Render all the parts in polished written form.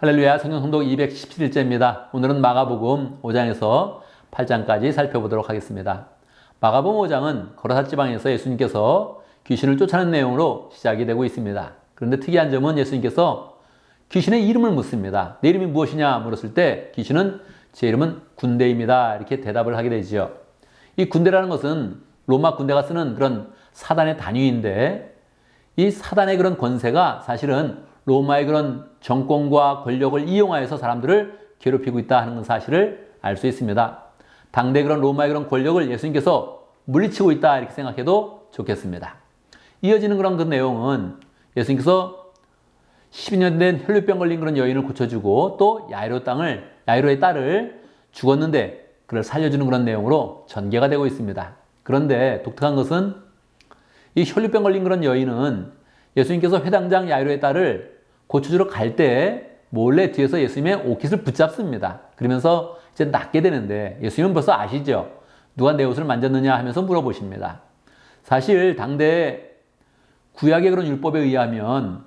할렐루야, 성경 통독 217일째입니다. 오늘은 마가복음 5장에서 8장까지 살펴보도록 하겠습니다. 마가복음 5장은 거라사 지방에서 예수님께서 귀신을 쫓아낸 내용으로 시작이 되고 있습니다. 그런데 특이한 점은 예수님께서 귀신의 이름을 묻습니다. 내 이름이 무엇이냐 물었을 때 귀신은 제 이름은 군대입니다. 이렇게 대답을 하게 되죠. 이 군대라는 것은 로마 군대가 쓰는 그런 사단의 단위인데, 이 사단의 그런 권세가 사실은 로마의 그런 정권과 권력을 이용하여서 사람들을 괴롭히고 있다 하는 사실을 알 수 있습니다. 당대 그런 로마의 그런 권력을 예수님께서 물리치고 있다 이렇게 생각해도 좋겠습니다. 이어지는 그런 그 내용은 예수님께서 12년 된 혈루병 걸린 그런 여인을 고쳐주고 또 야이로의 딸을 죽었는데 그를 살려주는 그런 내용으로 전개가 되고 있습니다. 그런데 독특한 것은 이 혈루병 걸린 그런 여인은 예수님께서 회당장 야이로의 딸을 고쳐주러 갈 때 몰래 뒤에서 예수님의 옷깃을 붙잡습니다. 그러면서 이제 낫게 되는데 예수님은 벌써 아시죠? 누가 내 옷을 만졌느냐 하면서 물어보십니다. 사실 당대 구약의 그런 율법에 의하면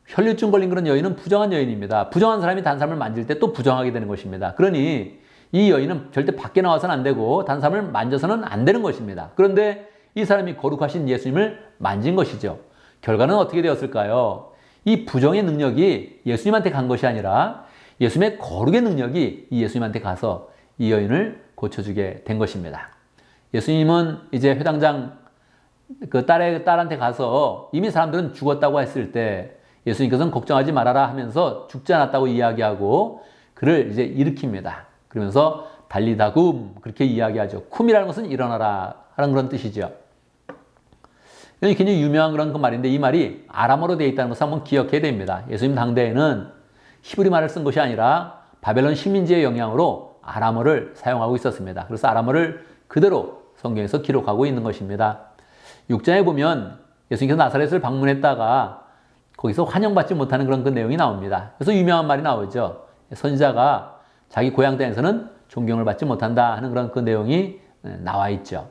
혈류증 걸린 그런 여인은 부정한 여인입니다. 부정한 사람이 다른 사람을 만질 때 또 부정하게 되는 것입니다. 그러니 이 여인은 절대 밖에 나와서는 안 되고 다른 사람을 만져서는 안 되는 것입니다. 그런데 이 사람이 거룩하신 예수님을 만진 것이죠. 결과는 어떻게 되었을까요? 이 부정의 능력이 예수님한테 간 것이 아니라 예수님의 거룩의 능력이 이 예수님한테 가서 이 여인을 고쳐주게 된 것입니다. 예수님은 이제 회당장 그 딸한테 가서 이미 사람들은 죽었다고 했을 때 예수님께서는 걱정하지 말아라 하면서 죽지 않았다고 이야기하고 그를 이제 일으킵니다. 그러면서 달리다굼 그렇게 이야기하죠. 쿰이라는 것은 일어나라 하는 그런 뜻이죠. 이게 굉장히 유명한 그런 그 말인데 이 말이 아람어로 되어 있다는 것을 한번 기억해야 됩니다. 예수님 당대에는 히브리 말을 쓴 것이 아니라 바벨론 식민지의 영향으로 아람어를 사용하고 있었습니다. 그래서 아람어를 그대로 성경에서 기록하고 있는 것입니다. 6장에 보면 예수님께서 나사렛을 방문했다가 거기서 환영받지 못하는 그런 그 내용이 나옵니다. 그래서 유명한 말이 나오죠. 선지자가 자기 고향 땅에서는 존경을 받지 못한다 하는 그런 그 내용이 나와 있죠.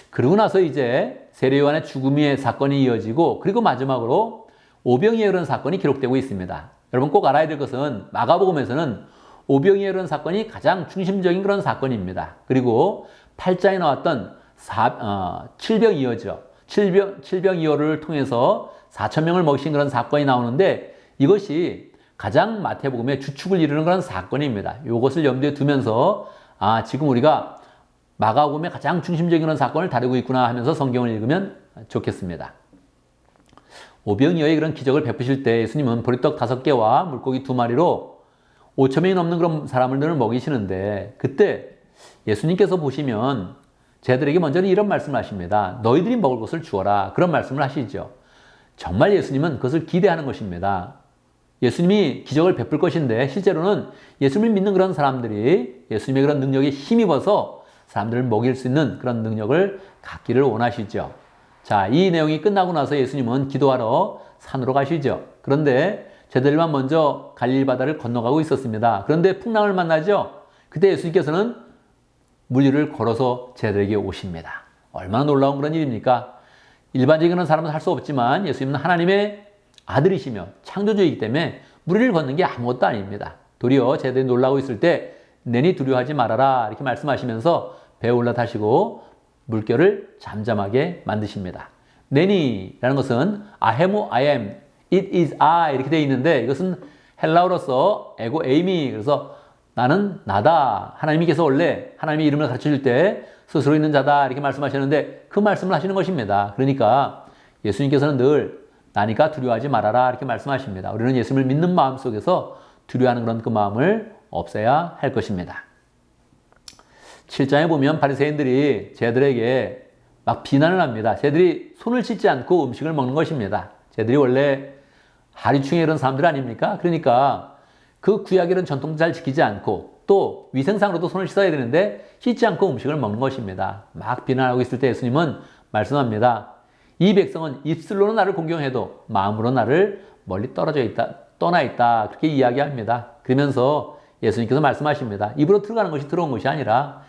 그러고 나서 이제 세례요한의 죽음의 사건이 이어지고 그리고 마지막으로 오병이에 이르는 사건이 기록되고 있습니다. 여러분 꼭 알아야 될 것은 마가복음에서는 오병이에 이르는 사건이 가장 중심적인 그런 사건입니다. 그리고 8장에 나왔던 7병이어죠. 7병이어를 통해서 4,000명을 먹이신 그런 사건이 나오는데 이것이 가장 마태복음의 주축을 이루는 그런 사건입니다. 이것을 염두에 두면서 지금 우리가 마가복음의 가장 중심적인 그런 사건을 다루고 있구나 하면서 성경을 읽으면 좋겠습니다. 오병이어의 그런 기적을 베푸실 때 예수님은 보리떡 5개와 물고기 2마리로 5,000명이 넘는 그런 사람을 늘 먹이시는데 그때 예수님께서 보시면 쟤들에게 먼저는 이런 말씀을 하십니다. 너희들이 먹을 것을 주어라. 그런 말씀을 하시죠. 정말 예수님은 그것을 기대하는 것입니다. 예수님이 기적을 베풀 것인데 실제로는 예수님을 믿는 그런 사람들이 예수님의 그런 능력에 힘입어서 사람들을 먹일 수 있는 그런 능력을 갖기를 원하시죠. 자, 이 내용이 끝나고 나서 예수님은 기도하러 산으로 가시죠. 그런데 쟤들만 먼저 갈릴리 바다를 건너가고 있었습니다. 그런데 풍랑을 만나죠. 그때 예수님께서는 물 위를 걸어서 쟤들에게 오십니다. 얼마나 놀라운 그런 일입니까? 일반적인 그런 사람은 할 수 없지만 예수님은 하나님의 아들이시며 창조주이기 때문에 물 위를 걷는 게 아무것도 아닙니다. 도리어 쟤들이 놀라고 있을 때 내니 두려워하지 말아라 이렇게 말씀하시면서 배에 올라타시고 물결을 잠잠하게 만드십니다. 내니라는 것은 I am, it is I 이렇게 되어 있는데 이것은 헬라어로서 에고 에이미 그래서 나는 나다. 하나님께서 원래 하나님의 이름을 가르쳐줄 때 스스로 있는 자다 이렇게 말씀하셨는데 그 말씀을 하시는 것입니다. 그러니까 예수님께서는 늘 나니까 두려워하지 말아라 이렇게 말씀하십니다. 우리는 예수님을 믿는 마음 속에서 두려워하는 그런 그 마음을 없애야 할 것입니다. 7장에 보면 바리새인들이 쟤들에게 막 비난을 합니다. 쟤들이 손을 씻지 않고 음식을 먹는 것입니다. 쟤들이 원래 하류충에 이런 사람들 아닙니까? 그러니까 그 구약의 이런 전통도 잘 지키지 않고 또 위생상으로도 손을 씻어야 되는데 씻지 않고 음식을 먹는 것입니다. 막 비난하고 있을 때 예수님은 말씀합니다. 이 백성은 입술로는 나를 공경해도 마음으로 나를 멀리 떠나 있다. 그렇게 이야기합니다. 그러면서 예수님께서 말씀하십니다. 입으로 들어가는 것이 더러운 것이 아니라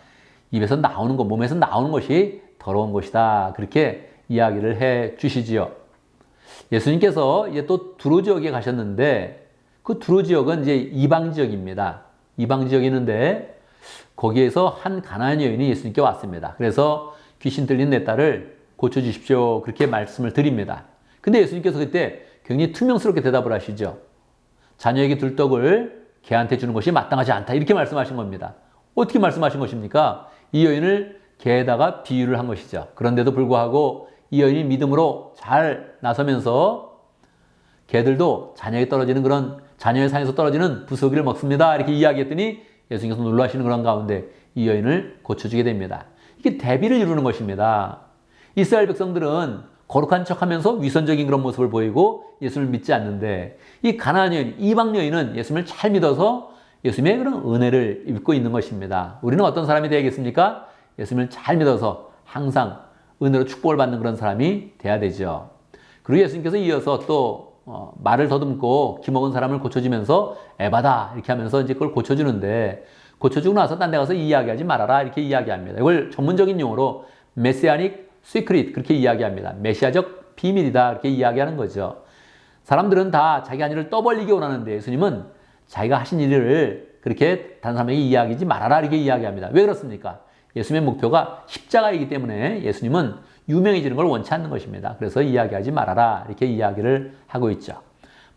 입에서 나오는 것, 몸에서 나오는 것이 더러운 것이다. 그렇게 이야기를 해 주시지요. 예수님께서 이제 또 두로 지역에 가셨는데 그 그 두로 지역은 이제 이방 지역입니다. 이방 지역이 있는데 거기에서 한 가나안 여인이 예수님께 왔습니다. 그래서 귀신 들린 내 딸을 고쳐주십시오. 그렇게 말씀을 드립니다. 근데 예수님께서 그때 굉장히 투명스럽게 대답을 하시죠. 자녀에게 줄 떡을 개한테 주는 것이 마땅하지 않다. 이렇게 말씀하신 겁니다. 어떻게 말씀하신 것입니까? 이 여인을 개에다가 비유를 한 것이죠. 그런데도 불구하고 이 여인이 믿음으로 잘 나서면서 개들도 자녀에 떨어지는 그런 자녀의 상에서 떨어지는 부스러기를 먹습니다. 이렇게 이야기했더니 예수님께서 놀라시는 그런 가운데 이 여인을 고쳐주게 됩니다. 이게 대비를 이루는 것입니다. 이스라엘 백성들은 거룩한 척하면서 위선적인 그런 모습을 보이고 예수를 믿지 않는데 이 가나안 여인, 이방 여인은 예수님을 잘 믿어서 예수님의 그런 은혜를 입고 있는 것입니다. 우리는 어떤 사람이 되야겠습니까? 예수님을 잘 믿어서 항상 은혜로 축복을 받는 그런 사람이 돼야 되죠. 그리고 예수님께서 이어서 또 말을 더듬고 기먹은 사람을 고쳐주면서 에바다 이렇게 하면서 이제 그걸 고쳐주는데 고쳐주고 나서 딴 데 가서 이야기하지 말아라 이렇게 이야기합니다. 이걸 전문적인 용어로 메시아닉 시크릿 그렇게 이야기합니다. 메시아적 비밀이다 이렇게 이야기하는 거죠. 사람들은 다 자기 한 일을 떠벌리기 원하는데 예수님은 자기가 하신 일을 그렇게 다른 사람에게 이야기하지 말아라 이렇게 이야기합니다. 왜 그렇습니까? 예수님의 목표가 십자가이기 때문에 예수님은 유명해지는 걸 원치 않는 것입니다. 그래서 이야기하지 말아라 이렇게 이야기를 하고 있죠.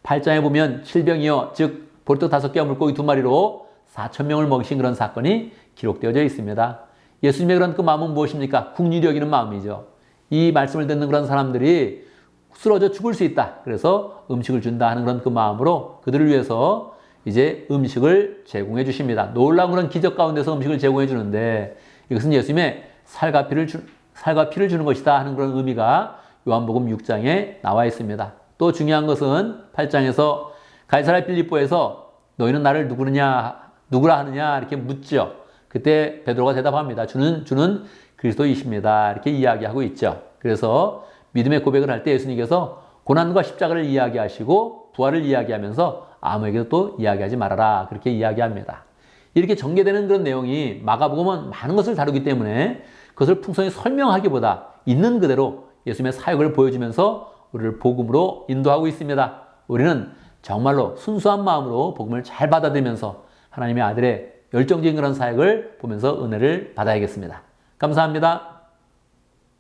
8장에 보면 질병이요 즉 볼떡 5개와 물고기 2마리로 4,000명을 먹이신 그런 사건이 기록되어져 있습니다. 예수님의 그런 그 마음은 무엇입니까? 긍휼히 여기는 마음이죠. 이 말씀을 듣는 그런 사람들이 쓰러져 죽을 수 있다. 그래서 음식을 준다 하는 그런 그 마음으로 그들을 위해서 이제 음식을 제공해 주십니다. 놀라운 그런 기적 가운데서 음식을 제공해 주는데 이것은 예수님의 살과 피를 주는 것이다 하는 그런 의미가 요한복음 6장에 나와 있습니다. 또 중요한 것은 8장에서 가이사랴 빌립보에서 너희는 나를 누구라 하느냐 이렇게 묻죠. 그때 베드로가 대답합니다. 주는 그리스도이십니다. 이렇게 이야기하고 있죠. 그래서 믿음의 고백을 할 때 예수님께서 고난과 십자가를 이야기하시고 부활을 이야기하면서 아무에게도 또 이야기하지 말아라. 그렇게 이야기합니다. 이렇게 전개되는 그런 내용이 마가복음은 많은 것을 다루기 때문에 그것을 풍성히 설명하기보다 있는 그대로 예수님의 사역을 보여주면서 우리를 복음으로 인도하고 있습니다. 우리는 정말로 순수한 마음으로 복음을 잘 받아들이면서 하나님의 아들의 열정적인 그런 사역을 보면서 은혜를 받아야겠습니다. 감사합니다.